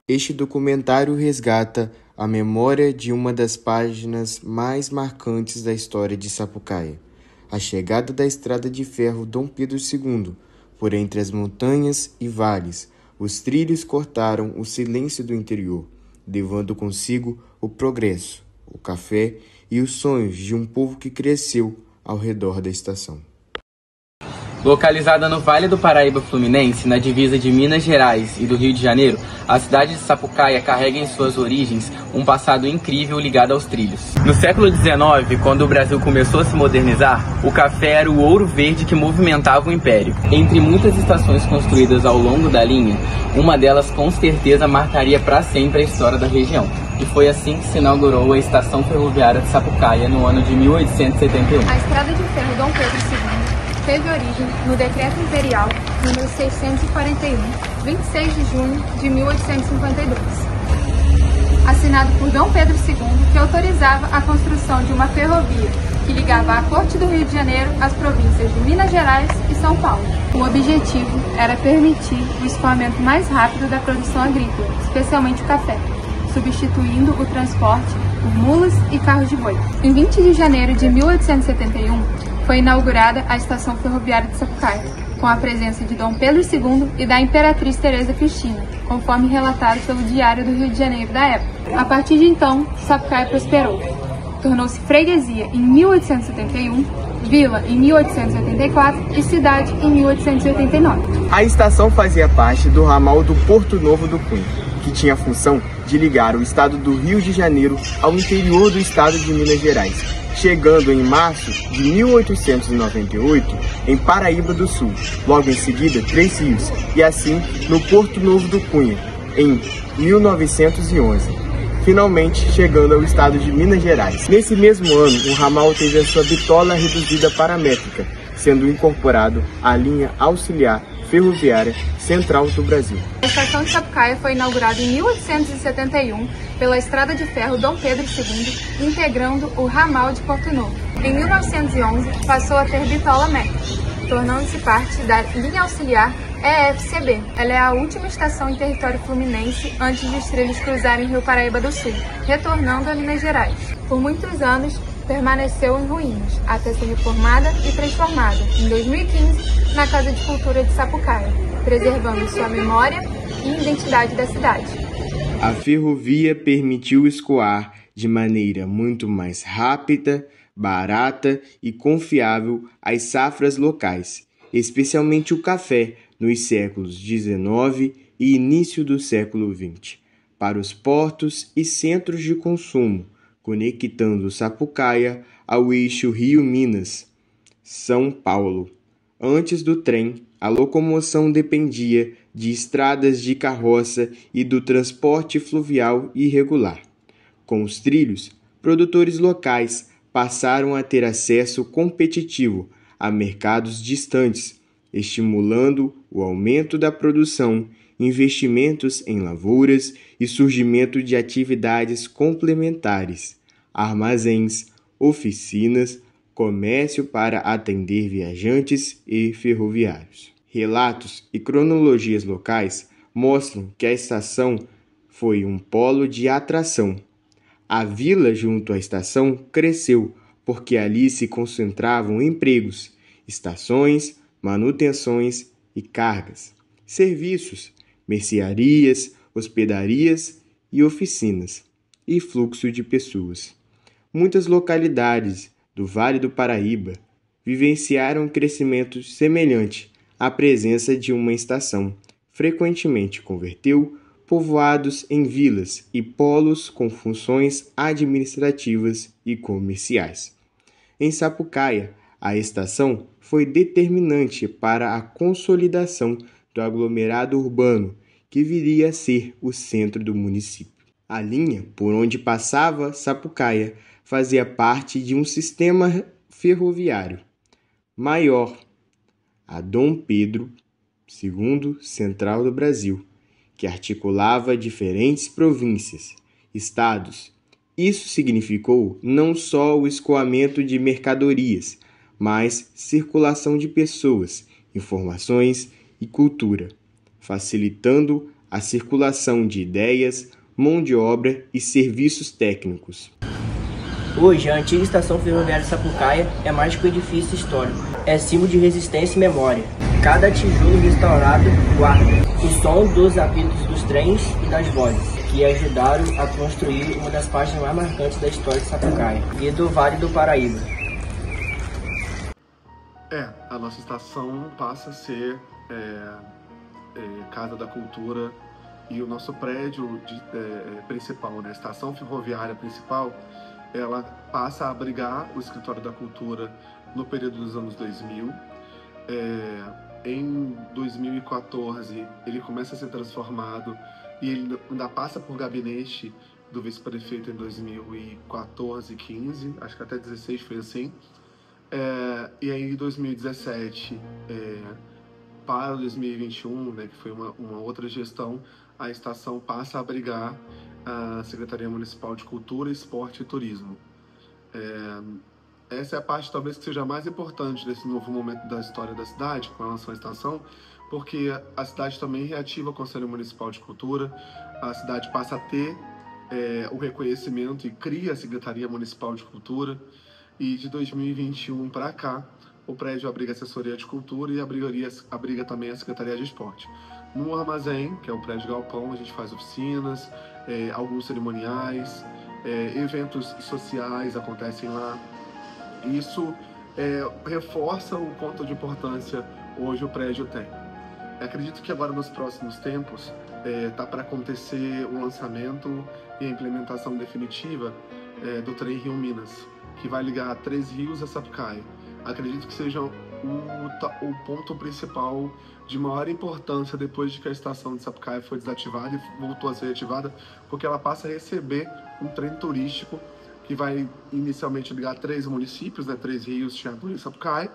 Este documentário resgata a memória de uma das páginas mais marcantes da história de Sapucaia, a chegada da estrada de ferro Dom Pedro II, por entre as montanhas e vales. Os trilhos cortaram o silêncio do interior, levando consigo o progresso, o café e os sonhos de um povo que cresceu ao redor da estação. Localizada no Vale do Paraíba Fluminense, na divisa de Minas Gerais e do Rio de Janeiro, a cidade de Sapucaia carrega em suas origens um passado incrível ligado aos trilhos. No século XIX, quando o Brasil começou a se modernizar, o café era o ouro verde que movimentava o império. Entre muitas estações construídas ao longo da linha, uma delas com certeza marcaria para sempre a história da região. E foi assim que se inaugurou a Estação Ferroviária de Sapucaia no ano de 1871. A Estrada de Ferro Dom Pedro II teve origem no Decreto Imperial número 641, 26 de junho de 1852, assinado por Dom Pedro II, que autorizava a construção de uma ferrovia que ligava a Corte do Rio de Janeiro às províncias de Minas Gerais e São Paulo. O objetivo era permitir o escoamento mais rápido da produção agrícola, especialmente o café, substituindo o transporte por mulas e carros de boi. Em 20 de janeiro de 1871, foi inaugurada a Estação Ferroviária de Sapucaia, com a presença de Dom Pedro II e da Imperatriz Teresa Cristina, conforme relatado pelo Diário do Rio de Janeiro da época. A partir de então, Sapucaia prosperou. Tornou-se freguesia em 1871, vila em 1884 e cidade em 1889. A estação fazia parte do ramal do Porto Novo do Cunha, que tinha a função de ligar o estado do Rio de Janeiro ao interior do estado de Minas Gerais, chegando em março de 1898 em Paraíba do Sul, logo em seguida Três Rios, e assim no Porto Novo do Cunha, em 1911, finalmente chegando ao estado de Minas Gerais. Nesse mesmo ano, o ramal teve a sua bitola reduzida paramétrica, sendo incorporado à linha auxiliar ferroviária central do Brasil. A estação de Sapucaia foi inaugurada em 1871 pela Estrada de Ferro Dom Pedro II, integrando o ramal de Porto Novo. Em 1911, passou a ter bitola métrica, tornando-se parte da linha auxiliar EFCB. Ela é a última estação em território fluminense antes dos trilhos cruzarem o Rio Paraíba do Sul, retornando a Minas Gerais. Por muitos anos, permaneceu em ruínas, até ser reformada e transformada, em 2015, na Casa de Cultura de Sapucaia, preservando sua memória e identidade da cidade. A ferrovia permitiu escoar de maneira muito mais rápida, barata e confiável as safras locais, especialmente o café, nos séculos XIX e início do século XX, para os portos e centros de consumo, conectando Sapucaia ao eixo Rio-Minas-São Paulo. Antes do trem, a locomoção dependia de estradas de carroça e do transporte fluvial irregular. Com os trilhos, produtores locais passaram a ter acesso competitivo a mercados distantes, estimulando o aumento da produção, investimentos em lavouras e surgimento de atividades complementares, armazéns, oficinas, comércio para atender viajantes e ferroviários. Relatos e cronologias locais mostram que a estação foi um polo de atração. A vila junto à estação cresceu porque ali se concentravam empregos, estações, manutenções e cargas, serviços, mercearias, hospedarias e oficinas, e fluxo de pessoas. Muitas localidades do Vale do Paraíba vivenciaram um crescimento semelhante à presença de uma estação. Frequentemente converteu povoados em vilas e polos com funções administrativas e comerciais. Em Sapucaia, a estação foi determinante para a consolidação do aglomerado urbano, que viria a ser o centro do município. A linha por onde passava Sapucaia fazia parte de um sistema ferroviário maior, a Dom Pedro II Central do Brasil, que articulava diferentes províncias, estados. Isso significou não só o escoamento de mercadorias, mas circulação de pessoas, informações e cultura, facilitando a circulação de ideias, mão de obra e serviços técnicos. Hoje, a antiga estação ferroviária de Sapucaia é mais que um edifício histórico. É símbolo de resistência e memória. Cada tijolo restaurado guarda o som dos apitos dos trens e das vozes, que ajudaram a construir uma das páginas mais marcantes da história de Sapucaia e do Vale do Paraíba. A nossa estação passa a ser Casa da Cultura, e o nosso prédio principal, né, a estação ferroviária principal, ela passa a abrigar o Escritório da Cultura no período dos anos 2000. Em 2014, ele começa a ser transformado e ele ainda passa por gabinete do vice-prefeito em 2014, 15, acho que até 16 foi assim. E aí em 2017, para 2021, né, que foi uma outra gestão, a estação passa a abrigar a Secretaria Municipal de Cultura, Esporte e Turismo. Essa é a parte talvez que seja mais importante desse novo momento da história da cidade com relação à estação, porque a cidade também reativa o Conselho Municipal de Cultura, a cidade passa a ter o reconhecimento e cria a Secretaria Municipal de Cultura, e de 2021 para cá, o prédio abriga a Assessoria de Cultura e abriga também a Secretaria de Esporte. No armazém, que é o prédio Galpão, a gente faz oficinas, alguns cerimoniais, eventos sociais acontecem lá. Isso reforça o quanto de importância hoje o prédio tem. Acredito que agora nos próximos tempos está para acontecer o lançamento e a implementação definitiva do trem Rio-Minas, que vai ligar Três Rios a Sapucaia. Acredito que seja o ponto principal de maior importância depois de que a estação de Sapucaia foi desativada e voltou a ser ativada, porque ela passa a receber um trem turístico que vai inicialmente ligar 3 municípios, né, Três Rios, Tiago e Sapucaia.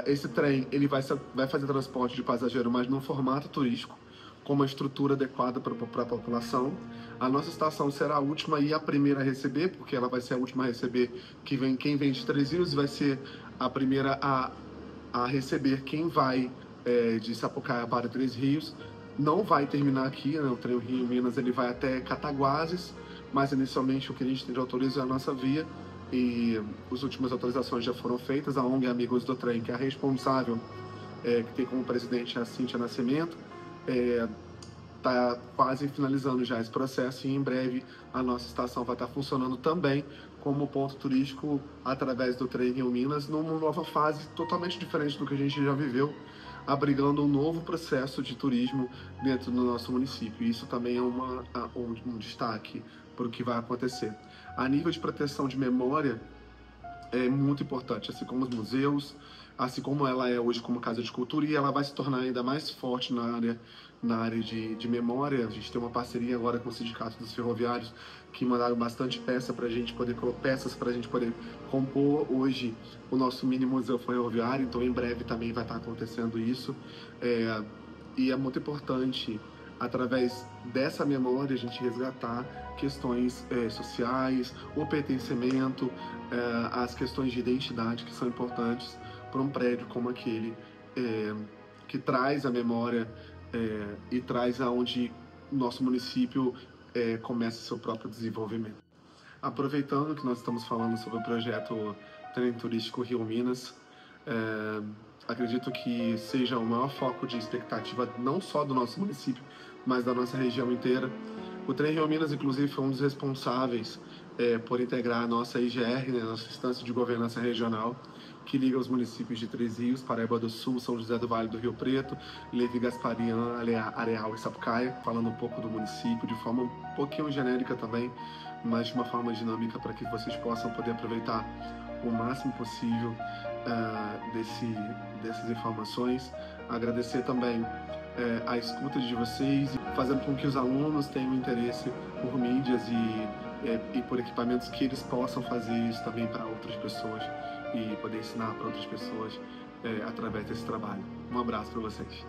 Esse trem ele vai fazer transporte de passageiro, mas num formato turístico, com uma estrutura adequada para a população. A nossa estação será a última e a primeira a receber, porque ela vai ser a última a receber quem vem de Três Rios, e vai ser a primeira a receber quem vai de Sapucaia para Três Rios. Não vai terminar aqui, né? O trem Rio-Minas ele vai até Cataguases, mas inicialmente o que a gente tem de autorização é a nossa via, e as últimas autorizações já foram feitas. A ONG Amigos do Trem, que é a responsável, que tem como presidente a Cíntia Nascimento, está quase finalizando já esse processo, e em breve a nossa estação vai estar funcionando também como ponto turístico através do trem Rio-Minas, numa nova fase totalmente diferente do que a gente já viveu, abrigando um novo processo de turismo dentro do nosso município. Isso também é um destaque para o que vai acontecer. A nível de proteção de memória, é muito importante, assim como os museus, assim como ela é hoje como Casa de Cultura, e ela vai se tornar ainda mais forte na área de memória. A gente tem uma parceria agora com o Sindicato dos Ferroviários, que mandaram bastante peças para a gente poder compor hoje o nosso mini museu ferroviário, então em breve também vai estar acontecendo isso. E é muito importante, através dessa memória, a gente resgatar questões sociais, o pertencimento, as questões de identidade que são importantes para um prédio como aquele, que traz a memória e traz aonde o nosso município começa seu próprio desenvolvimento. Aproveitando que nós estamos falando sobre o projeto Trem Turístico Rio-Minas, acredito que seja o maior foco de expectativa não só do nosso município, mas da nossa região inteira. O Trem Rio-Minas, inclusive, foi um dos responsáveis por integrar a nossa IGR, né, nossa Instância de Governança Regional, que liga os municípios de Três Rios, Paraíba do Sul, São José do Vale do Rio Preto, Levi Gasparian, Areal e Sapucaia, falando um pouco do município de forma um pouquinho genérica também, mas de uma forma dinâmica para que vocês possam poder aproveitar o máximo possível dessas informações. Agradecer também a escuta de vocês, fazendo com que os alunos tenham interesse por mídias e por equipamentos, que eles possam fazer isso também para outras pessoas e poder ensinar para outras pessoas através desse trabalho. Um abraço para vocês.